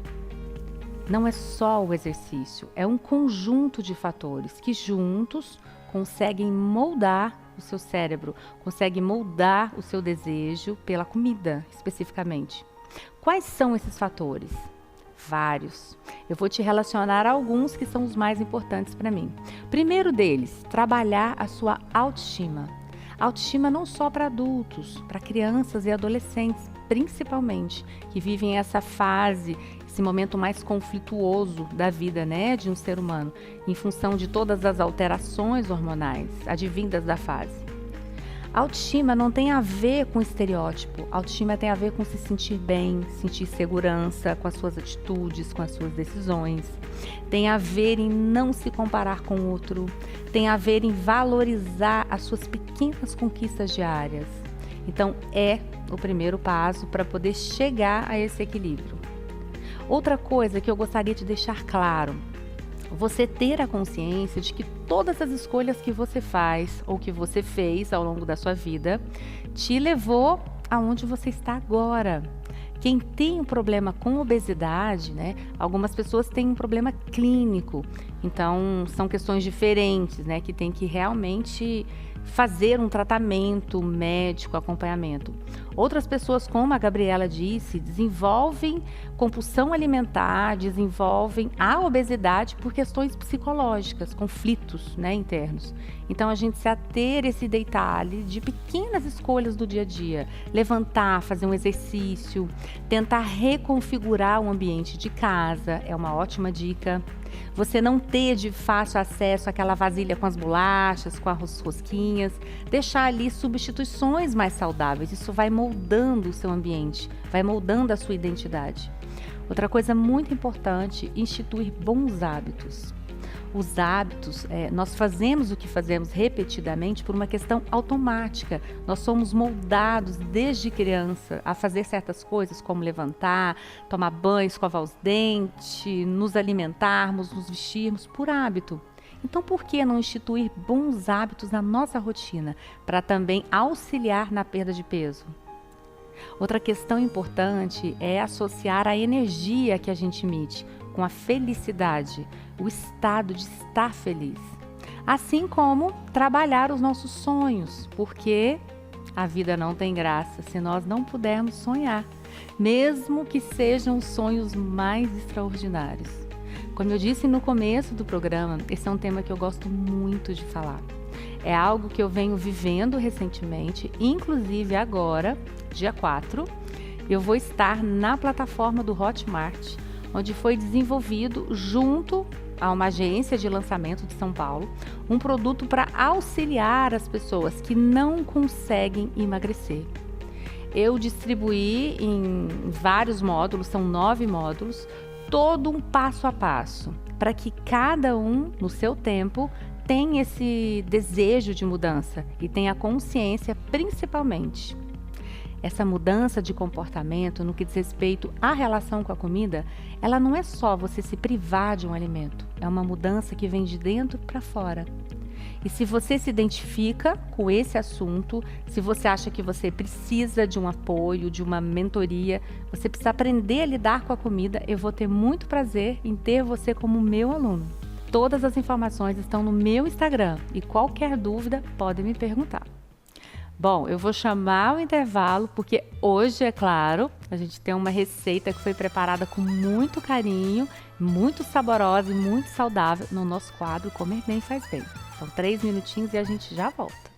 não é só o exercício, é um conjunto de fatores que juntos conseguem moldar o seu cérebro, conseguem moldar o seu desejo pela comida, especificamente. Quais são esses fatores? Vários. Eu vou te relacionar a alguns que são os mais importantes para mim. Primeiro deles, trabalhar a sua autoestima. Autoestima não só para adultos, para crianças e adolescentes, principalmente, que vivem essa fase, esse momento mais conflituoso da vida, né, de um ser humano, em função de todas as alterações hormonais advindas da fase. Autoestima não tem a ver com estereótipo. Autoestima tem a ver com se sentir bem, sentir segurança com as suas atitudes, com as suas decisões. Tem a ver em não se comparar com o outro. Tem a ver em valorizar as suas pequenas conquistas diárias. Então, é o primeiro passo para poder chegar a esse equilíbrio. Outra coisa que eu gostaria de deixar claro: você ter a consciência de que todas as escolhas que você faz ou que você fez ao longo da sua vida te levou aonde você está agora. Quem tem um problema com obesidade, né? Algumas pessoas têm um problema clínico, então são questões diferentes, né? Que tem que realmente fazer um tratamento médico, acompanhamento. Outras pessoas, como a Gabriela disse, desenvolvem compulsão alimentar, desenvolvem a obesidade por questões psicológicas, conflitos, né, internos. Então a gente se ater esse detalhe de pequenas escolhas do dia a dia, levantar, fazer um exercício, tentar reconfigurar o ambiente de casa, é uma ótima dica. Você não ter de fácil acesso àquela vasilha com as bolachas, com as rosquinhas, deixar ali substituições mais saudáveis. Isso vai moldando o seu ambiente, vai moldando a sua identidade. Outra coisa muito importante, instituir bons hábitos. Os hábitos, nós fazemos o que fazemos repetidamente por uma questão automática. Nós somos moldados desde criança a fazer certas coisas, como levantar, tomar banho, escovar os dentes, nos alimentarmos, nos vestirmos, por hábito. Então, por que não instituir bons hábitos na nossa rotina, para também auxiliar na perda de peso? Outra questão importante é associar a energia que a gente emite com a felicidade, o estado de estar feliz. Assim como trabalhar os nossos sonhos, porque a vida não tem graça se nós não pudermos sonhar, mesmo que sejam os sonhos mais extraordinários. Como eu disse no começo do programa, esse é um tema que eu gosto muito de falar. É algo que eu venho vivendo recentemente, inclusive agora, dia 4, eu vou estar na plataforma do Hotmart, onde foi desenvolvido, junto a uma agência de lançamento de São Paulo, um produto para auxiliar as pessoas que não conseguem emagrecer. Eu distribuí em vários módulos, são 9 módulos, todo um passo a passo, para que cada um, no seu tempo, tenha esse desejo de mudança e tenha consciência, principalmente. Essa mudança de comportamento no que diz respeito à relação com a comida, ela não é só você se privar de um alimento, é uma mudança que vem de dentro para fora. E se você se identifica com esse assunto, se você acha que você precisa de um apoio, de uma mentoria, você precisa aprender a lidar com a comida, eu vou ter muito prazer em ter você como meu aluno. Todas as informações estão no meu Instagram e qualquer dúvida pode me perguntar. Bom, eu vou chamar o intervalo porque hoje, é claro, a gente tem uma receita que foi preparada com muito carinho, muito saborosa e muito saudável no nosso quadro Comer Bem Faz Bem. São 3 minutinhos e a gente já volta.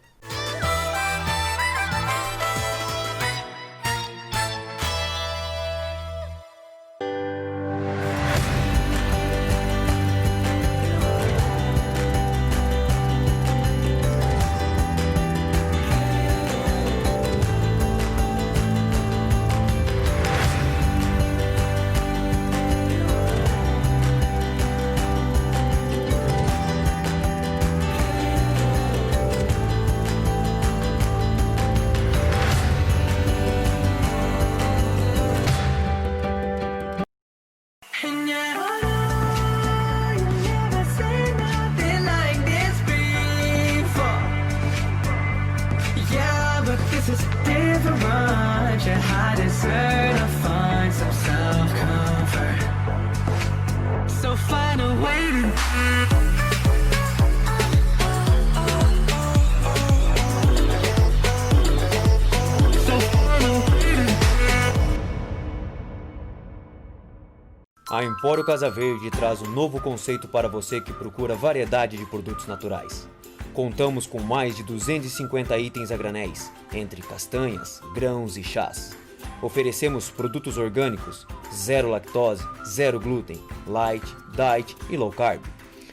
A Empório Casa Verde traz um novo conceito para você que procura variedade de produtos naturais. Contamos com mais de 250 itens a granéis, entre castanhas, grãos e chás. Oferecemos produtos orgânicos, zero lactose, zero glúten, light, diet e low carb.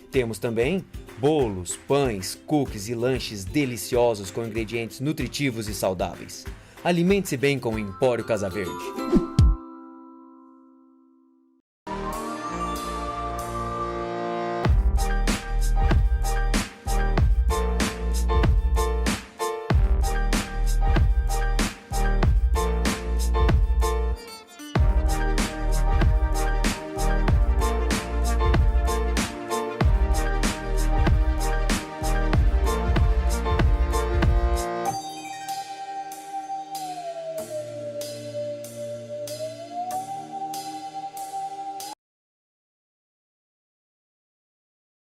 Temos também bolos, pães, cookies e lanches deliciosos com ingredientes nutritivos e saudáveis. Alimente-se bem com o Empório Casa Verde.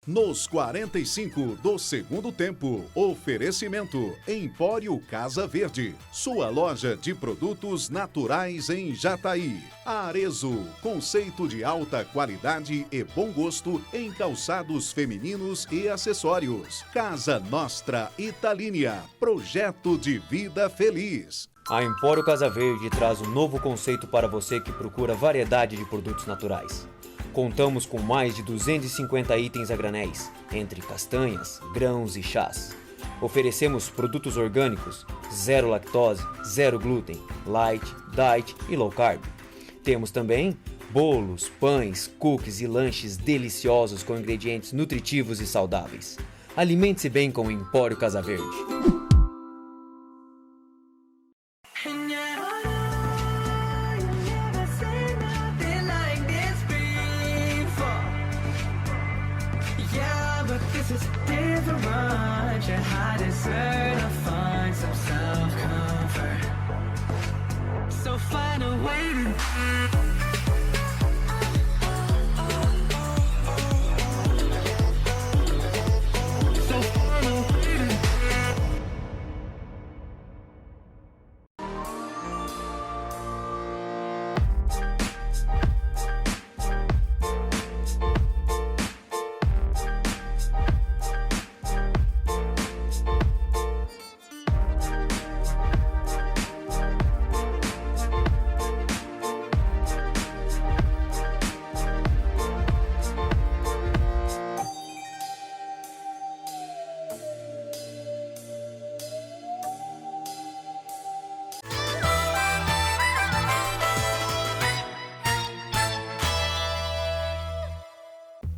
Nos 45 do segundo tempo, oferecimento Empório Casa Verde, sua loja de produtos naturais em Jataí. Arezzo, conceito de alta qualidade e bom gosto em calçados femininos e acessórios. Casa Nostra Italínia, projeto de vida feliz. A Empório Casa Verde traz um novo conceito para você que procura variedade de produtos naturais. Contamos com mais de 250 itens a granéis, entre castanhas, grãos e chás. Oferecemos produtos orgânicos, zero lactose, zero glúten, light, diet e low carb. Temos também bolos, pães, cookies e lanches deliciosos com ingredientes nutritivos e saudáveis. Alimente-se bem com o Empório Casa Verde.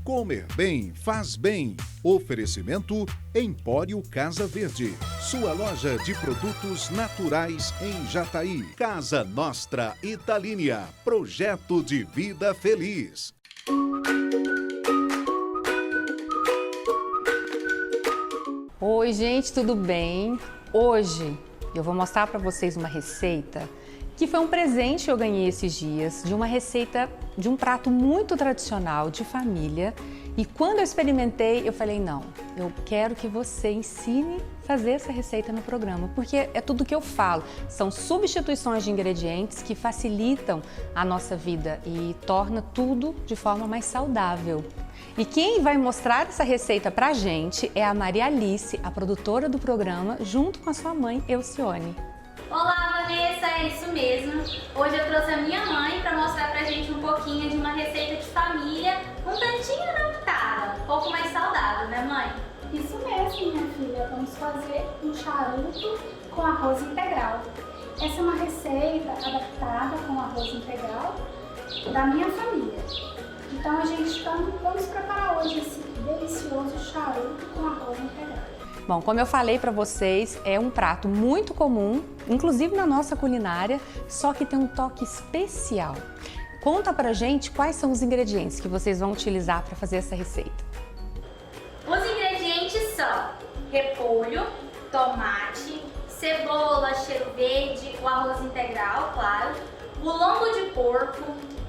Comer bem faz bem. Oferecimento Empório Casa Verde, sua loja de produtos naturais em Jataí. Casa Nostra Italínia, projeto de vida feliz. Oi, gente, tudo bem? Hoje eu vou mostrar para vocês uma receita que foi um presente que eu ganhei esses dias, de uma receita de um prato muito tradicional de família. E quando eu experimentei, eu falei, não, eu quero que você ensine a fazer essa receita no programa, porque é tudo que eu falo, são substituições de ingredientes que facilitam a nossa vida e torna tudo de forma mais saudável. E quem vai mostrar essa receita pra gente é a Maria Alice, a produtora do programa, junto com a sua mãe, Elcione. Olá, Vanessa, é isso mesmo. Hoje eu trouxe a minha mãe para mostrar pra gente um pouquinho de uma receita de família, um tantinho adaptada, um pouco mais saudável, né, mãe? Isso mesmo, minha filha. Vamos fazer um charuto com arroz integral. Essa é uma receita adaptada com arroz integral da minha família. Então, vamos preparar hoje esse delicioso charuto com arroz integral. Bom, como eu falei para vocês, é um prato muito comum, inclusive na nossa culinária, só que tem um toque especial. Conta pra gente quais são os ingredientes que vocês vão utilizar para fazer essa receita. Os ingredientes são repolho, tomate, cebola, cheiro verde, o arroz integral, claro, o lombo de porco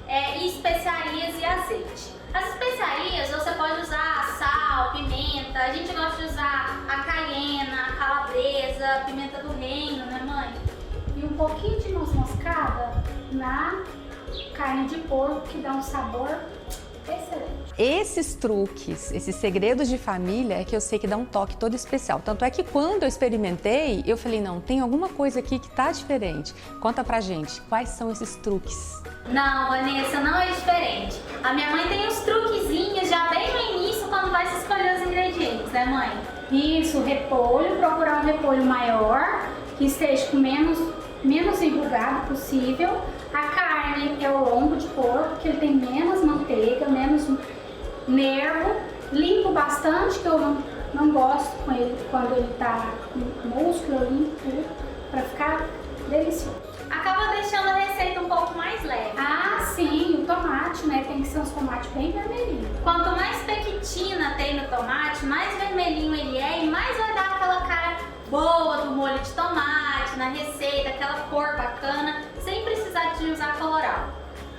e especiarias e azeite. As especiarias você pode usar sal, pimenta, a gente gosta de usar a caiena, a calabresa, pimenta do reino, né, mãe? E um pouquinho de noz moscada na carne de porco que dá um sabor excelente. Esses truques, esses segredos de família é que eu sei que dá um toque todo especial. Tanto é que quando eu experimentei, eu falei, não, tem alguma coisa aqui que tá diferente. Conta pra gente, quais são esses truques? Não, Vanessa, não é diferente. A minha mãe tem uns truquezinhos já bem no início quando vai se escolher os ingredientes, né, mãe? Isso, repolho, procurar um repolho maior, que esteja com menos enrugado possível. A carne é o lombo de porco, que ele tem menos manteiga, menos nervo. Limpo bastante, que eu não gosto com ele quando ele tá com músculo, eu limpo tudo para ficar delicioso. Acaba deixando a receita um pouco mais leve. Ah, sim, o tomate, né? Tem que ser uns tomates bem vermelhinhos. Quanto mais pectina tem no tomate, mais vermelhinho ele é e mais vai dar aquela cara boa do molho de tomate na receita, aquela cor bacana, sem precisar de usar colorau.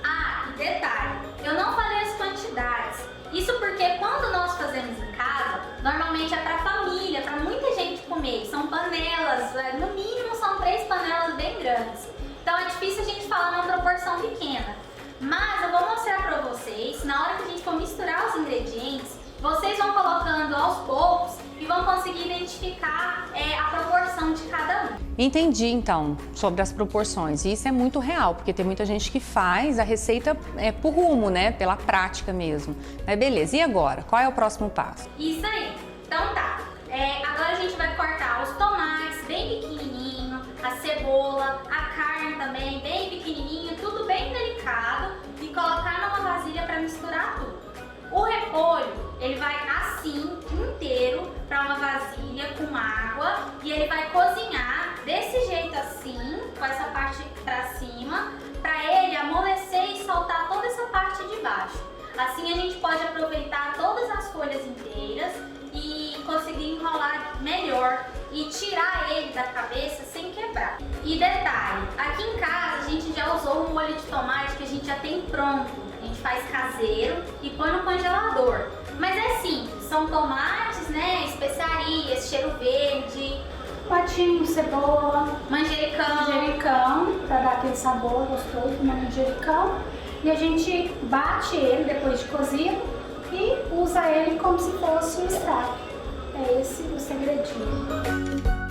Ah, e detalhe, eu não falei as quantidades. Isso porque quando nós fazemos em casa, normalmente é para família, para muita gente comer. São panelas, no mínimo são 3 panelas bem grandes. Então é difícil a gente falar uma proporção pequena. Mas eu vou mostrar para vocês, na hora que a gente for misturar os ingredientes, vocês vão colocando aos poucos e vão conseguir identificar a proporção de cada um. Entendi, então, sobre as proporções. E isso é muito real, porque tem muita gente que faz a receita por rumo, né? Pela prática mesmo. Mas beleza, e agora? Qual é o próximo passo? Isso aí. Então tá. Agora a gente vai cortar os tomates bem pequenininho, a cebola, a carne também bem pequenininho, tudo bem delicado e colocar numa vasilha para misturar tudo. O repolho, ele vai assim, inteiro, para uma vasilha com água e ele vai cozinhar desse jeito assim, com essa parte para cima, para ele amolecer e soltar toda essa parte de baixo. Assim a gente pode aproveitar todas as folhas inteiras e conseguir enrolar melhor e tirar ele da cabeça sem quebrar. E detalhe, aqui em casa a gente já usou um molho de tomate que a gente já tem pronto. A gente faz caseiro e põe no congelador. Mas é simples, são tomates, né, especiarias, cheiro verde, Patinho, cebola, manjericão, para dar aquele sabor gostoso do manjericão. E a gente bate ele depois de cozido e usa ele como se fosse um extrato. É esse o segredinho.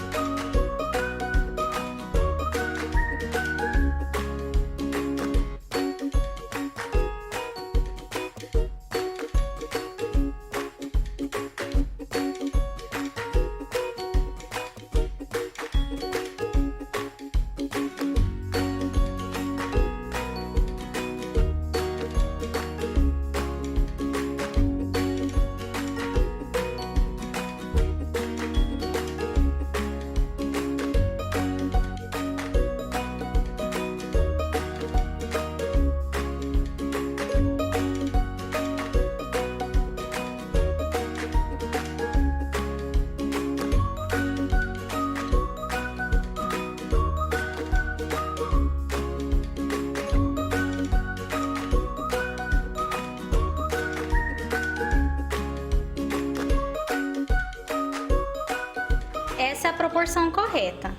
Essa é a proporção correta.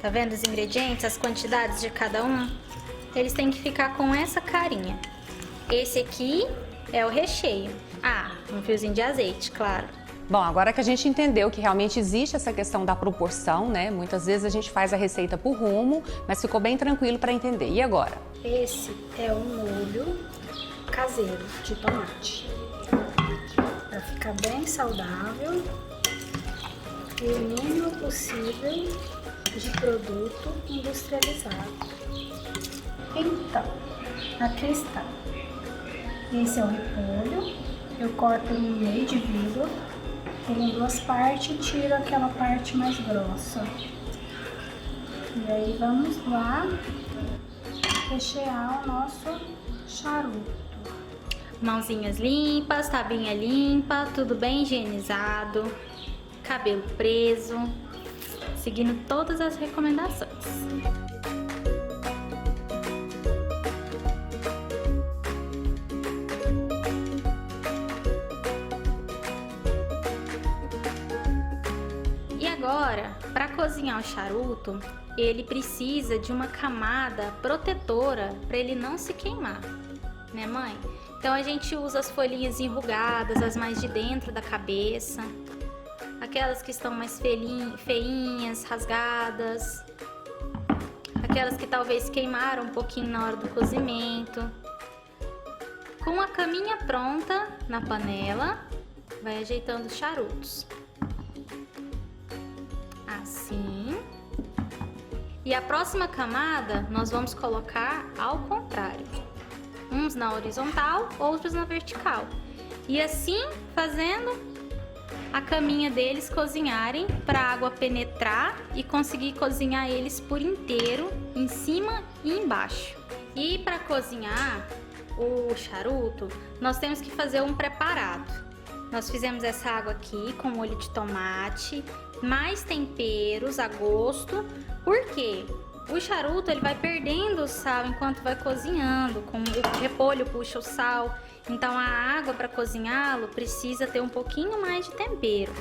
Tá vendo os ingredientes, as quantidades de cada um? Eles têm que ficar com essa carinha. Esse aqui é o recheio. Ah, um fiozinho de azeite, claro. Bom, agora que a gente entendeu que realmente existe essa questão da proporção, né? Muitas vezes a gente faz a receita por rumo, mas ficou bem tranquilo para entender. E agora? Esse é um molho caseiro de tomate. Para ficar bem saudável e o mínimo possível de produto industrializado. Então, aqui está. Esse é o repolho. Eu corto ele no meio, divido ele em duas partes e tiro aquela parte mais grossa. E aí vamos lá rechear o nosso charuto. Mãozinhas limpas, tabinha limpa, tudo bem higienizado, cabelo preso, seguindo todas as recomendações. E agora, para cozinhar o charuto, ele precisa de uma camada protetora para ele não se queimar, né, mãe? Então a gente usa as folhinhas enrugadas, as mais de dentro da cabeça, aquelas que estão mais feinhas, rasgadas, aquelas que talvez queimaram um pouquinho na hora do cozimento. Com a caminha pronta na panela, vai ajeitando os charutos. Assim. E a próxima camada nós vamos colocar ao contrário. Uns na horizontal, outros na vertical. E assim fazendo a caminha deles cozinharem para a água penetrar e conseguir cozinhar eles por inteiro, em cima e embaixo. E para cozinhar o charuto, nós temos que fazer um preparado. Nós fizemos essa água aqui com molho de tomate, mais temperos a gosto. Por quê? O charuto ele vai perdendo o sal enquanto vai cozinhando, com o repolho puxa o sal. Então a água para cozinhá-lo precisa ter um pouquinho mais de tempero.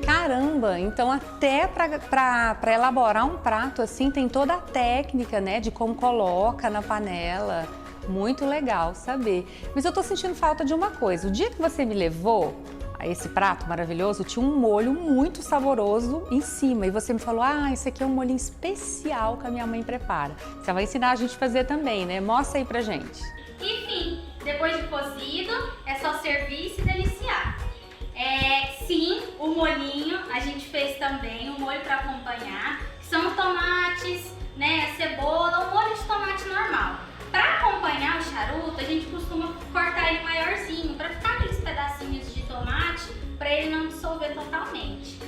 Caramba, então até para elaborar um prato assim tem toda a técnica, né, de como coloca na panela. Muito legal saber. Mas eu tô sentindo falta de uma coisa. O dia que você me levou a esse prato maravilhoso, tinha um molho muito saboroso em cima. E você me falou, esse aqui é um molhinho especial que a minha mãe prepara. Você vai ensinar a gente a fazer também, né? Mostra aí pra gente. Enfim, depois de cozido, é só servir e se deliciar. Sim, o molhinho a gente fez também, o molho para acompanhar, que são tomates, né, cebola, um molho de tomate normal. Para acompanhar o charuto, a gente costuma cortar ele maiorzinho, para ficar aqueles pedacinhos de tomate, para ele não dissolver totalmente.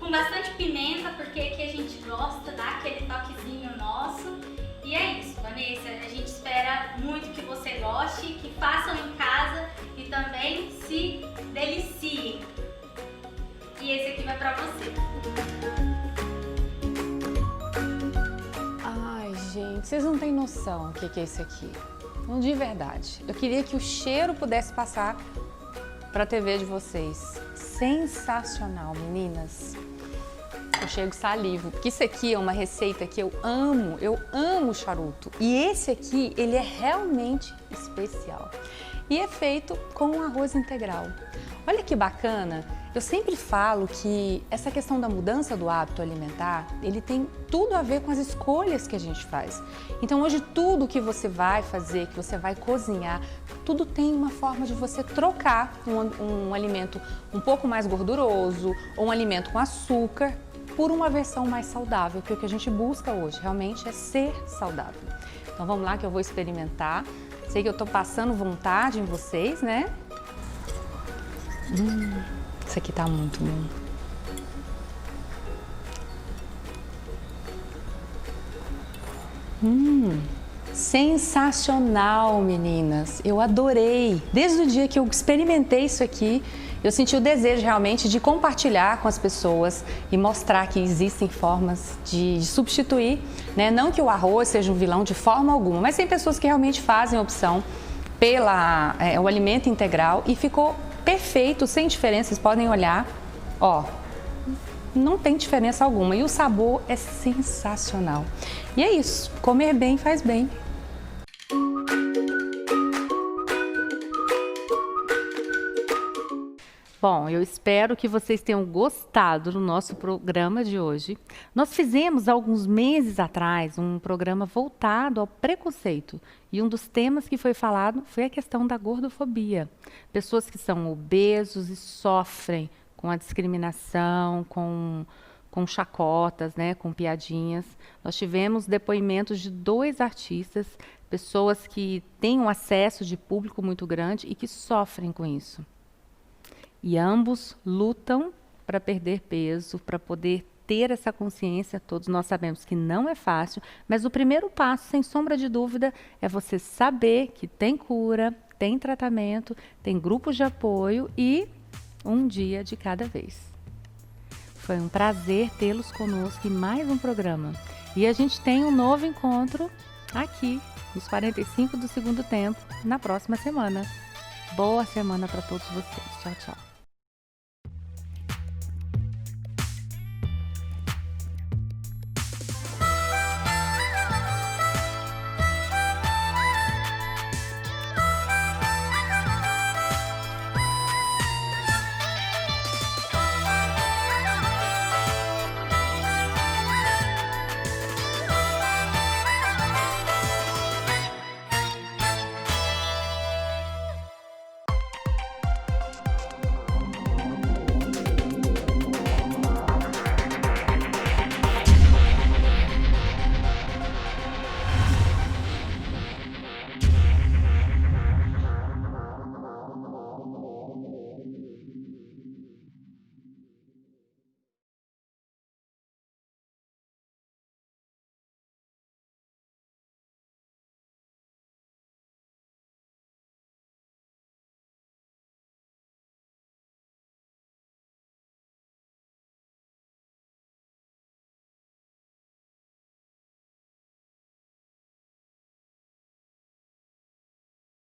Com bastante pimenta, porque aqui a gente gosta, dá aquele toquezinho nosso. E é isso, Vanessa, a gente espera muito que você goste, que façam em casa e também se deliciem. E esse aqui vai para você. Gente, vocês não têm noção o que é isso aqui. Não, de verdade. Eu queria que o cheiro pudesse passar para a TV de vocês. Sensacional, meninas. Eu chego salivo, porque isso aqui é uma receita que eu amo charuto. E esse aqui, ele é realmente especial. E é feito com arroz integral. Olha que bacana. Eu sempre falo que essa questão da mudança do hábito alimentar, ele tem tudo a ver com as escolhas que a gente faz. Então hoje tudo que você vai fazer, que você vai cozinhar, tudo tem uma forma de você trocar um alimento um pouco mais gorduroso ou um alimento com açúcar por uma versão mais saudável, que é o que a gente busca hoje, realmente é ser saudável. Então vamos lá que eu vou experimentar. Sei que eu tô passando vontade em vocês, né? Isso aqui tá muito bom. Sensacional, meninas. Eu adorei. Desde o dia que eu experimentei isso aqui, eu senti o desejo realmente de compartilhar com as pessoas e mostrar que existem formas de substituir, né? Não que o arroz seja um vilão de forma alguma, mas tem pessoas que realmente fazem opção pelo alimento integral e ficou perfeito, sem diferença. Vocês podem olhar, ó, não tem diferença alguma e o sabor é sensacional. E é isso, comer bem faz bem. Bom, eu espero que vocês tenham gostado do nosso programa de hoje. Nós fizemos, alguns meses atrás, um programa voltado ao preconceito. E um dos temas que foi falado foi a questão da gordofobia. Pessoas que são obesos e sofrem com a discriminação, com chacotas, né, com piadinhas. Nós tivemos depoimentos de 2 artistas, pessoas que têm um acesso de público muito grande e que sofrem com isso. E ambos lutam para perder peso, para poder ter essa consciência. Todos nós sabemos que não é fácil, mas o primeiro passo, sem sombra de dúvida, é você saber que tem cura, tem tratamento, tem grupos de apoio e um dia de cada vez. Foi um prazer tê-los conosco em mais um programa. E a gente tem um novo encontro aqui, nos 45 do segundo tempo, na próxima semana. Boa semana para todos vocês. Tchau, tchau.